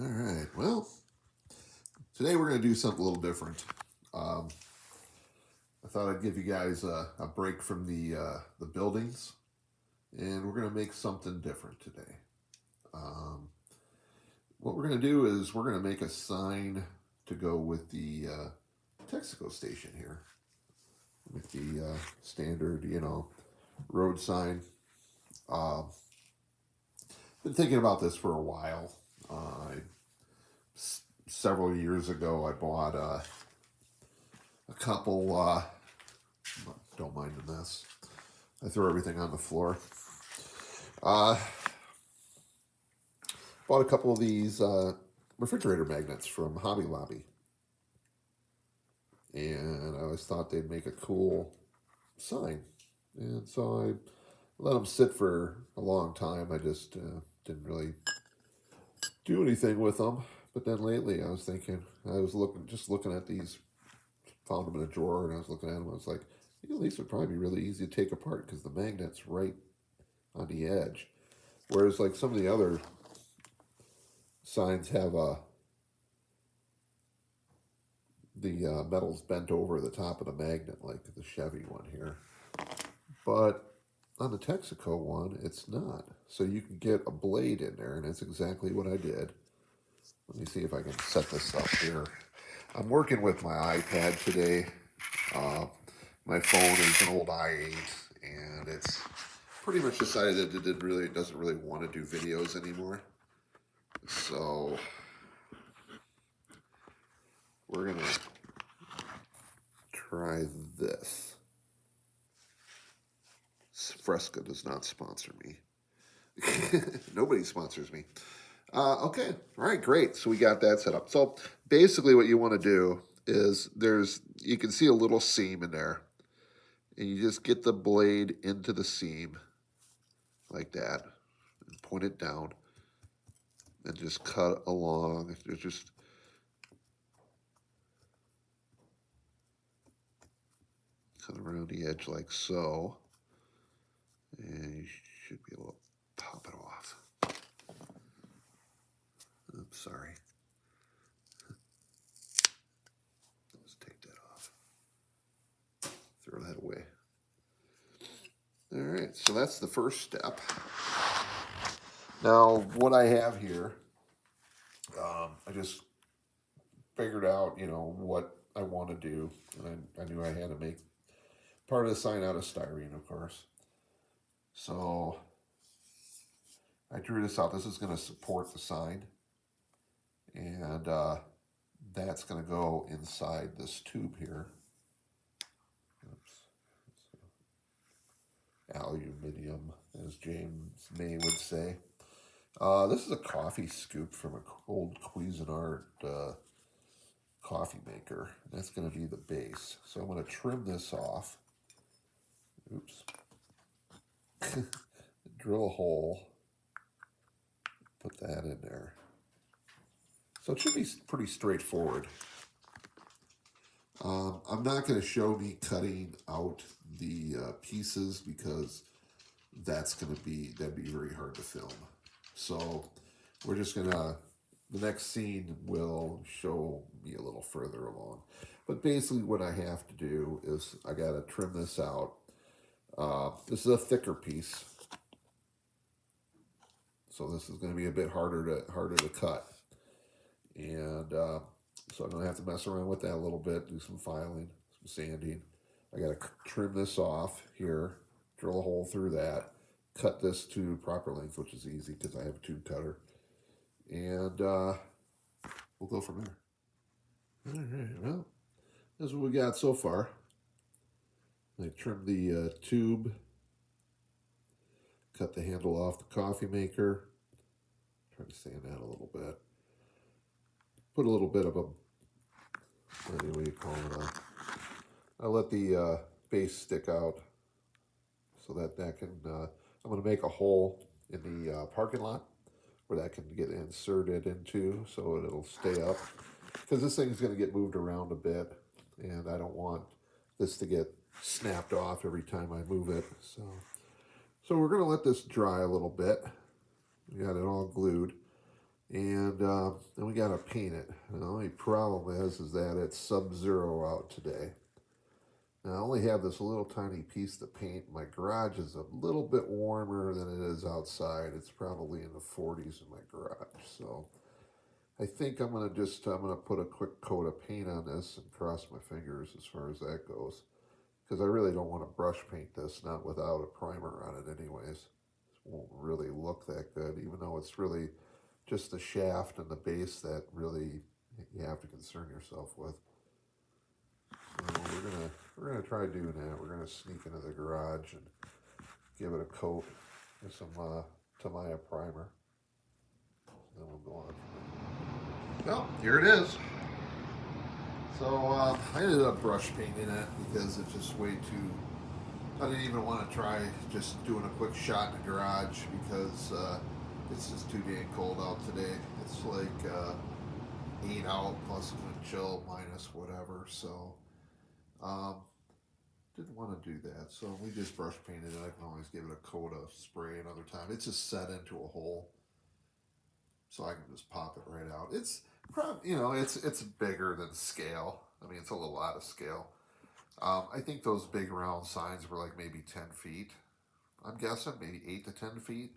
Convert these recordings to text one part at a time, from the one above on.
All right. Well, today we're going to do something a little different. Um, I thought I'd give you guys a break from the buildings, and we're going to make something different today. Um, what we're going to do is we're going to make a sign to go with the Texaco station here, with the standard, road sign. Uh, been thinking about this for a while. Several years ago, I bought a couple. Don't mind the mess. I throw everything on the floor. Uh, Bought a couple of these refrigerator magnets from Hobby Lobby, and I always thought they'd make a cool sign. And so I let them sit for a long time. I just didn't really do anything with them. But then lately, I was thinking, just looking at these, found them in a drawer, and I was looking at them. I was like, these would probably be really easy to take apart because the magnet's right on the edge. Whereas, like some of the other signs have the metal's bent over the top of the magnet, like the Chevy one here. But on the Texaco one, it's not. So you can get a blade in there, and that's exactly what I did. Let me see if I can set this up here. I'm working with my iPad today. My phone is an old i8, and it's pretty much decided that it doesn't really want to do videos anymore. So we're gonna try this. Fresca does not sponsor me. Nobody sponsors me. Okay, all right, great. So we got that set up. So basically, what you want to do is you can see a little seam in there, and you just get the blade into the seam like that, and point it down, and just cut along. There's just cut around the edge like so, and you should be able to pop it off. I'm sorry. Let's take that off. Throw that away. All right, so that's the first step. Now, what I have here, I just figured out, what I want to do, and I knew I had to make part of the sign out of styrene, of course. So I drew this out. This is going to support the sign, and that's going to go inside this tube here. Oops. Aluminium, as James May would say. This is a coffee scoop from an old Cuisinart coffee maker. That's going to be the base. So I'm going to trim this off. Oops. Drill a hole. Put that in there. So it should be pretty straightforward. I'm not going to show me cutting out the pieces because that'd be very hard to film. So we're just gonna, the next scene will show me a little further along. But basically what I have to do is I gotta trim this out. This is a thicker piece, so this is gonna be a bit harder to cut. And so I'm gonna have to mess around with that a little bit, do some filing, some sanding. I gotta trim this off here, drill a hole through that, cut this to proper length, which is easy because I have a tube cutter. And we'll go from there. All right, well, this is what we got so far. I trimmed the tube, cut the handle off the coffee maker, try to sand that a little bit. Put a little bit of a, what do you call it? I let the base stick out so that can, I'm going to make a hole in the parking lot where that can get inserted into so it'll stay up. Because this thing's going to get moved around a bit, and I don't want this to get snapped off every time I move it. So we're going to let this dry a little bit. We got it all glued. And then we got to paint it. And the only problem is that it's sub-zero out today. Now I only have this little tiny piece to paint. My garage is a little bit warmer than it is outside. It's probably in the 40s in my garage. So I think I'm gonna put a quick coat of paint on this and cross my fingers as far as that goes. Because I really don't want to brush paint this, not without a primer on it anyways. It won't really look that good, even though it's really just the shaft and the base that really you have to concern yourself with. So we're gonna try doing that. We're gonna sneak into the garage and give it a coat with some Tamiya primer. Then we'll go on. Well, here it is. So I ended up brush painting it because it's just way too. I didn't even want to try just doing a quick shot in the garage because it's just too dang cold out today. It's like 8 out plus wind chill minus whatever. So didn't want to do that. So we just brush painted it. I can always give it a coat of spray another time. It's just set into a hole, so I can just pop it right out. It's probably, it's bigger than scale. I mean, it's a little out of scale. I think those big round signs were like maybe 10 feet. I'm guessing maybe 8 to 10 feet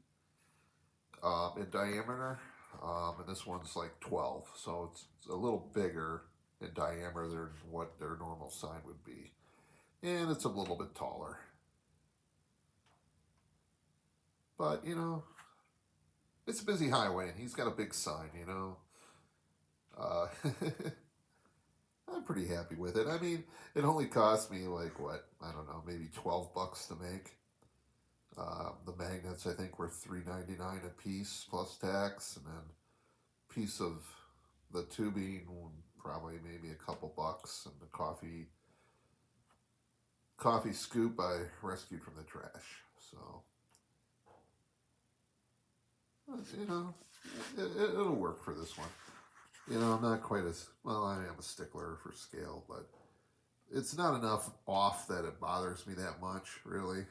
in diameter. And this one's like 12. So it's a little bigger in diameter than what their normal sign would be. And it's a little bit taller. But, it's a busy highway and he's got a big sign, I'm pretty happy with it. I mean, it only cost me like what, I don't know, maybe $12 to make. The magnets I think were $3.99 a piece plus tax, and then piece of the tubing probably maybe a couple bucks, and the coffee scoop I rescued from the trash. So it'll work for this one. I'm not quite as well. I am a stickler for scale, but it's not enough off that it bothers me that much, really.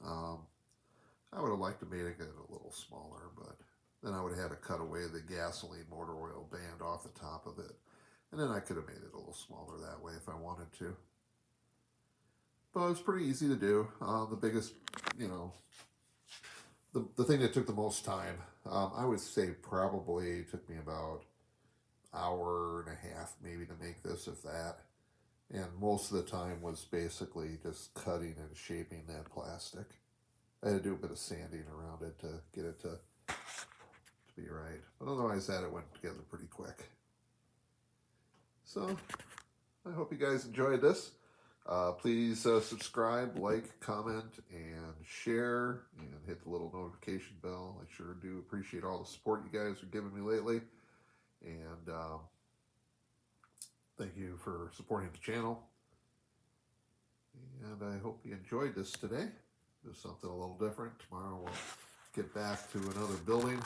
I would have liked to make it a little smaller, but then I would have had to cut away the gasoline motor oil band off the top of it. And then I could have made it a little smaller that way if I wanted to. But it's pretty easy to do. The biggest, the thing that took the most time, I would say probably took me about hour and a half maybe to make this, if that. And most of the time was basically just cutting and shaping that plastic. I had to do a bit of sanding around it to get it to be right. But otherwise that it went together pretty quick. So I hope you guys enjoyed this. Please subscribe, like, comment, and share, and hit the little notification bell. I sure do appreciate all the support you guys are giving me lately. And thank you for supporting the channel. And I hope you enjoyed this today. Do something a little different. Tomorrow we'll get back to another building.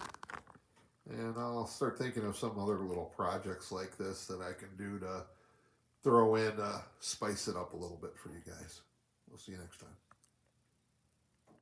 And I'll start thinking of some other little projects like this that I can do to throw in, spice it up a little bit for you guys. We'll see you next time.